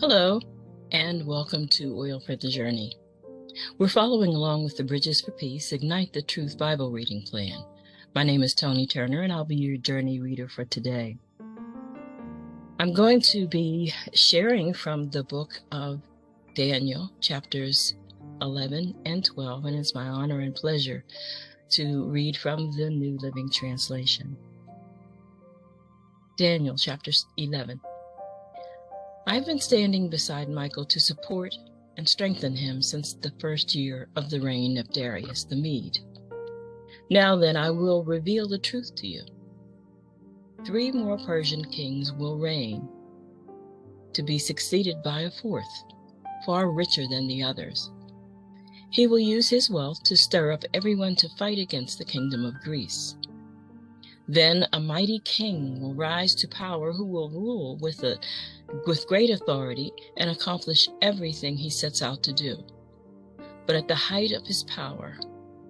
Hello, and welcome to Oil for the Journey. We're following along with the Bridges for Peace Ignite the Truth Bible reading plan. My name is Tony Turner, and I'll be your journey reader for today. I'm going to be sharing from the book of Daniel, chapters 11 and 12, and it's my honor and pleasure to read from the New Living Translation. Daniel, chapter 11. I've been standing beside Michael to support and strengthen him since the first year of the reign of Darius the Mede. Now then, I will reveal the truth to you. 3 more Persian kings will reign, to be succeeded by a 4th, far richer than the others. He will use his wealth to stir up everyone to fight against the kingdom of Greece. Then a mighty king will rise to power who will rule with great authority and accomplish everything he sets out to do. But at the height of his power,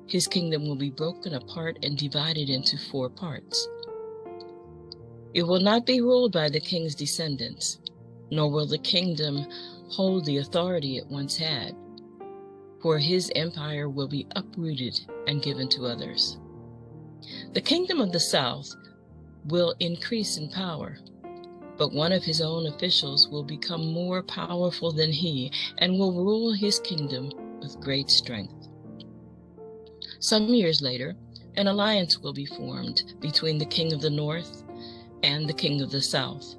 his kingdom will be broken apart and divided into 4 parts. It will not be ruled by the king's descendants, nor will the kingdom hold the authority it once had, for his empire will be uprooted and given to others. The kingdom of the south will increase in power, but one of his own officials will become more powerful than he and will rule his kingdom with great strength. Some years later, an alliance will be formed between the king of the north and the king of the south.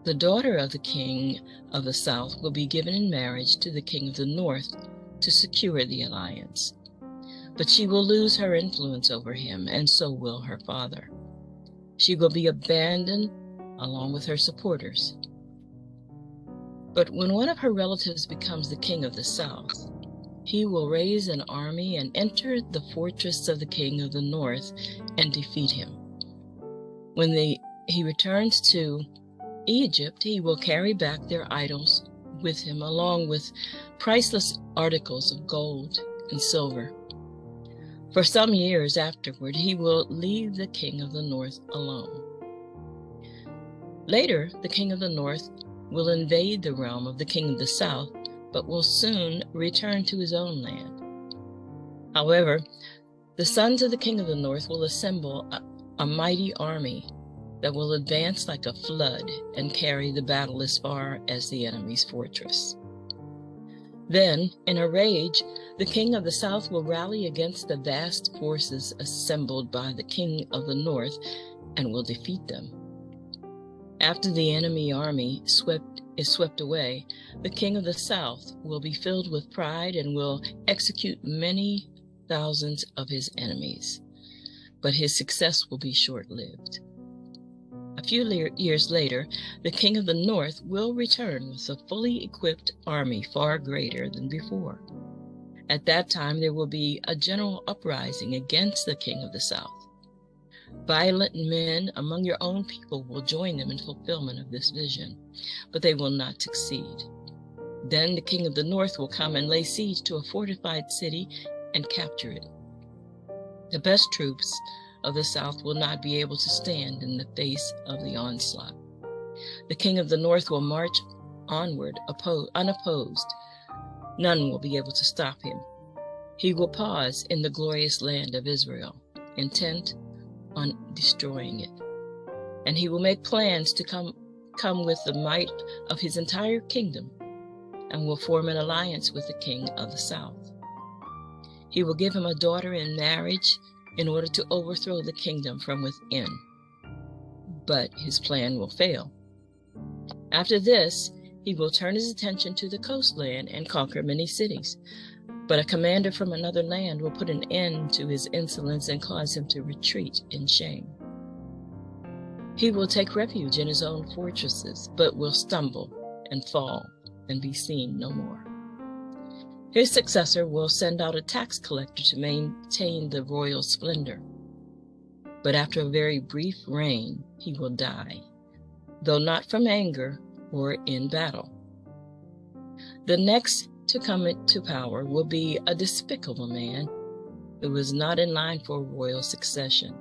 The daughter of the king of the south will be given in marriage to the king of the north to secure the alliance. But she will lose her influence over him, and so will her father. She will be abandoned along with her supporters. But when one of her relatives becomes the king of the south, he will raise an army and enter the fortress of the king of the north and defeat him. When he returns to Egypt, he will carry back their idols with him, along with priceless articles of gold and silver. For some years afterward, he will leave the king of the north alone. Later, the king of the north will invade the realm of the king of the south, but will soon return to his own land. However, the sons of the king of the north will assemble a mighty army that will advance like a flood and carry the battle as far as the enemy's fortress. Then, in a rage, the king of the south will rally against the vast forces assembled by the king of the north and will defeat them. After the enemy army is swept away, the king of the south will be filled with pride and will execute many thousands of his enemies. But his success will be short-lived. A few years later, the king of the north will return with a fully equipped army far greater than before. At that time, there will be a general uprising against the king of the south. Violent men among your own people will join them in fulfillment of this vision, but they will not succeed. Then the king of the north will come and lay siege to a fortified city and capture it. The best troops of the south will not be able to stand in the face of the onslaught. The king of the north will march onward unopposed. None will be able to stop him. He will pause in the glorious land of Israel, intent on destroying it. And he will make plans to come with the might of his entire kingdom and will form an alliance with the king of the south. He will give him a daughter in marriage in order to overthrow the kingdom from within. But his plan will fail. After this, he will turn his attention to the coastland and conquer many cities. But a commander from another land will put an end to his insolence and cause him to retreat in shame. He will take refuge in his own fortresses, but will stumble and fall and be seen no more. His successor will send out a tax collector to maintain the royal splendor. But after a very brief reign, he will die, though not from anger or in battle. The next to come to power will be a despicable man who is not in line for royal succession.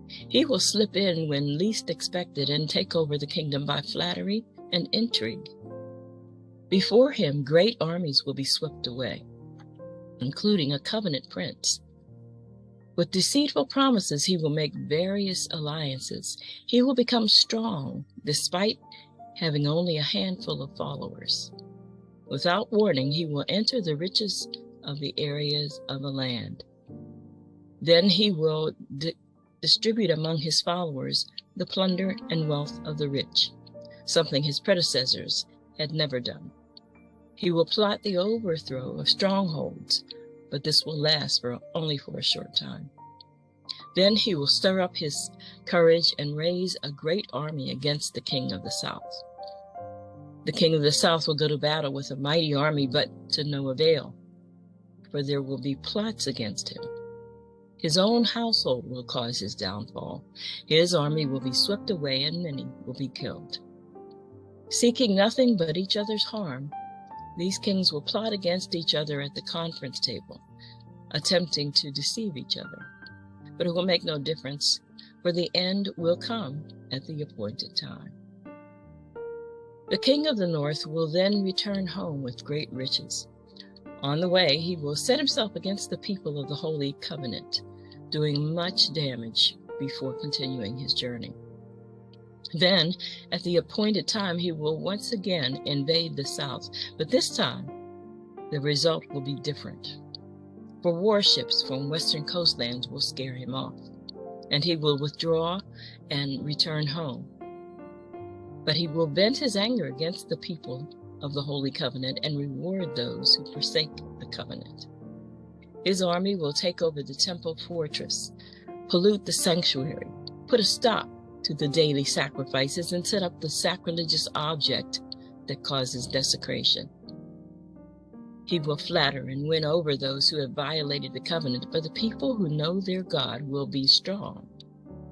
He will slip in when least expected and take over the kingdom by flattery and intrigue. Before him, great armies will be swept away, including a covenant prince. With deceitful promises, he will make various alliances. He will become strong, despite having only a handful of followers. Without warning, he will enter the riches of the areas of the land. Then he will distribute among his followers the plunder and wealth of the rich, something his predecessors had never done. He will plot the overthrow of strongholds, but this will last only for a short time. Then he will stir up his courage and raise a great army against the king of the south. The king of the south will go to battle with a mighty army, but to no avail, for there will be plots against him. His own household will cause his downfall. His army will be swept away, and many will be killed. Seeking nothing but each other's harm, these kings will plot against each other at the conference table, attempting to deceive each other. But it will make no difference, for the end will come at the appointed time. The king of the north will then return home with great riches. On the way, he will set himself against the people of the Holy Covenant, doing much damage before continuing his journey. Then, at the appointed time, he will once again invade the south, but this time, the result will be different. For warships from western coastlands will scare him off, and he will withdraw and return home. But he will vent his anger against the people of the Holy Covenant and reward those who forsake the covenant. His army will take over the temple fortress, pollute the sanctuary, put a stop to the daily sacrifices, and set up the sacrilegious object that causes desecration. He will flatter and win over those who have violated the covenant, but the people who know their God will be strong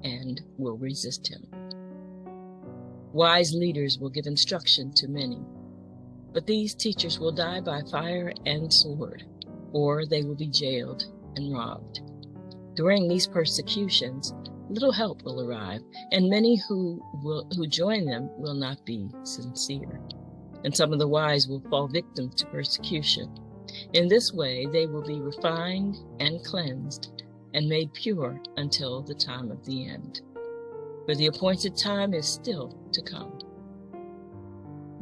and will resist him. Wise leaders will give instruction to many, but these teachers will die by fire and sword, or they will be jailed and robbed. During these persecutions, little help will arrive, and many who join them will not be sincere. And some of the wise will fall victim to persecution. In this way, they will be refined and cleansed and made pure until the time of the end. For the appointed time is still to come.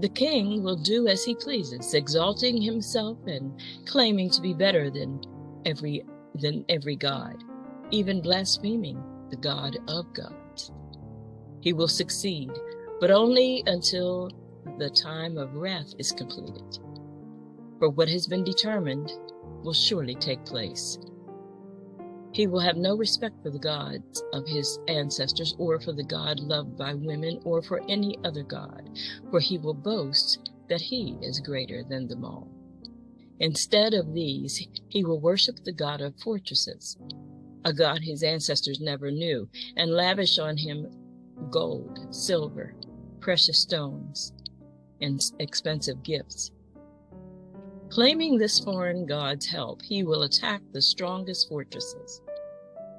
The king will do as he pleases, exalting himself and claiming to be better than every god, even blaspheming the God of gods. He will succeed, but only until the time of wrath is completed. For what has been determined will surely take place. He will have no respect for the gods of his ancestors, or for the God loved by women, or for any other god, for he will boast that he is greater than them all. Instead of these, he will worship the God of fortresses, a god his ancestors never knew, and lavish on him gold, silver, precious stones, and expensive gifts. Claiming this foreign god's help, he will attack the strongest fortresses.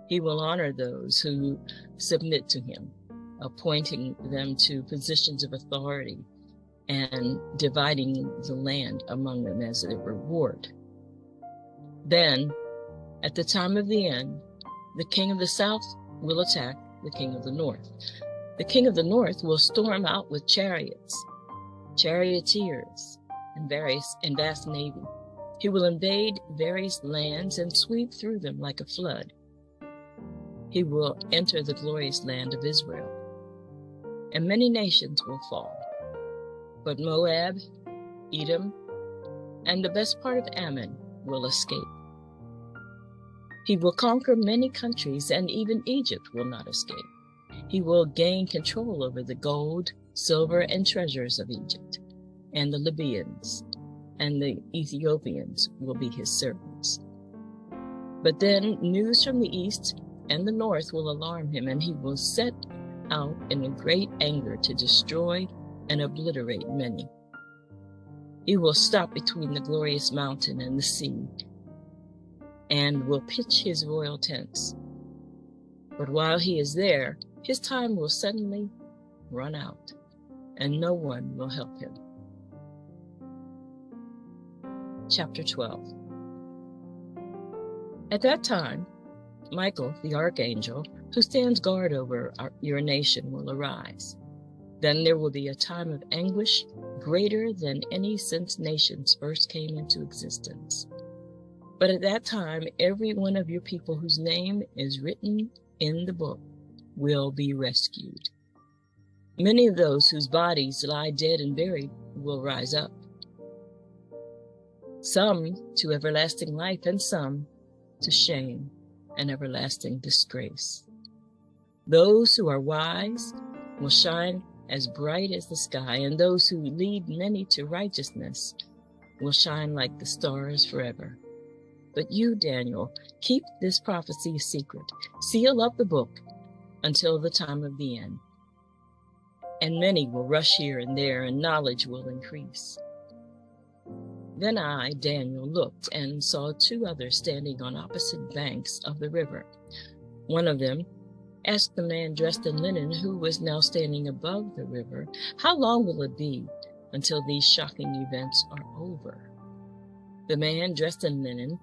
He will honor those who submit to him, appointing them to positions of authority and dividing the land among them as a reward. Then, at the time of the end, the king of the south will attack the king of the north. The king of the north will storm out with chariots, charioteers, and vast navy. He will invade various lands and sweep through them like a flood. He will enter the glorious land of Israel, and many nations will fall. But Moab, Edom, and the best part of Ammon will escape. He will conquer many countries, and even Egypt will not escape. He will gain control over the gold, silver, and treasures of Egypt, and the Libyans and the Ethiopians will be his servants. But then news from the east and the north will alarm him, and he will set out in a great anger to destroy and obliterate many. He will stop between the glorious mountain and the sea, and will pitch his royal tents. But while he is there, his time will suddenly run out, and no one will help him. chapter 12. At that time, Michael, the archangel, who stands guard over your nation, will arise. Then there will be a time of anguish greater than any since nations first came into existence. But at that time, every one of your people whose name is written in the book will be rescued. Many of those whose bodies lie dead and buried will rise up, some to everlasting life and some to shame and everlasting disgrace. Those who are wise will shine as bright as the sky, and those who lead many to righteousness will shine like the stars forever. But you, Daniel, keep this prophecy a secret. Seal up the book until the time of the end. And many will rush here and there, and knowledge will increase. Then I, Daniel, looked and saw two others standing on opposite banks of the river. One of them asked the man dressed in linen, who was now standing above the river, "How long will it be until these shocking events are over?" The man dressed in linen,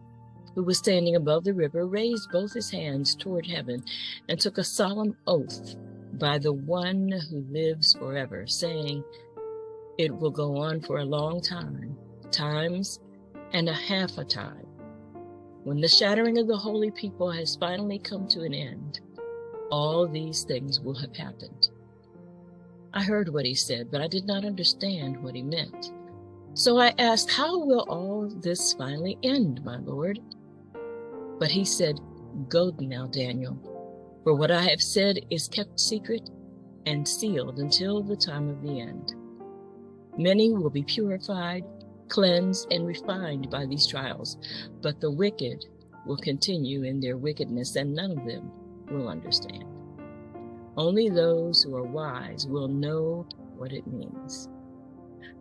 who was standing above the river, raised both his hands toward heaven and took a solemn oath by the one who lives forever, saying, "It will go on for a long time, times and a half a time. When the shattering of the holy people has finally come to an end, all these things will have happened." I heard what he said, but I did not understand what he meant. So I asked, "How will all this finally end, my Lord?" But he said, "Go now, Daniel, for what I have said is kept secret and sealed until the time of the end. Many will be purified, cleansed, and refined by these trials, but the wicked will continue in their wickedness, and none of them will understand. Only those who are wise will know what it means.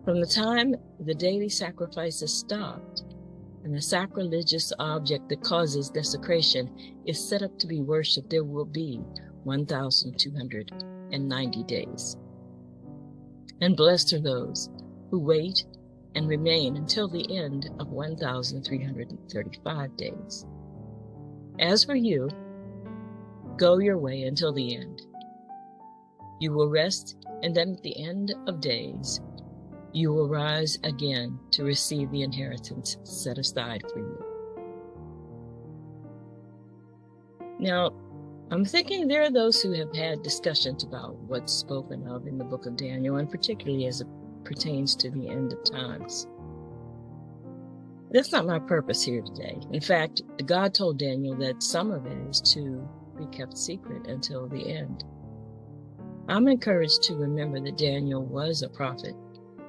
From the time the daily sacrifice is stopped and the sacrilegious object that causes desecration is set up to be worshipped, there will be 1,290 days. And blessed are those who wait and remain until the end of 1,335 days. As for you, go your way until the end. You will rest, and then at the end of days, you will rise again to receive the inheritance set aside for you." Now, I'm thinking there are those who have had discussions about what's spoken of in the book of Daniel, and particularly as it pertains to the end of times. That's not my purpose here today. In fact, God told Daniel that some of it is to be kept secret until the end. I'm encouraged to remember that Daniel was a prophet.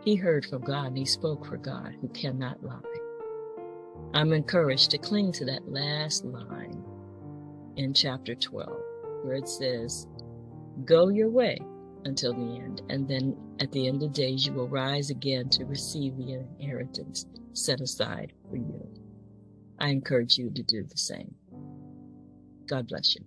He heard from God and he spoke for God, who cannot lie. I'm encouraged to cling to that last line in chapter 12, where it says, "Go your way until the end, and then at the end of days you will rise again to receive the inheritance set aside for you." I encourage you to do the same. God bless you.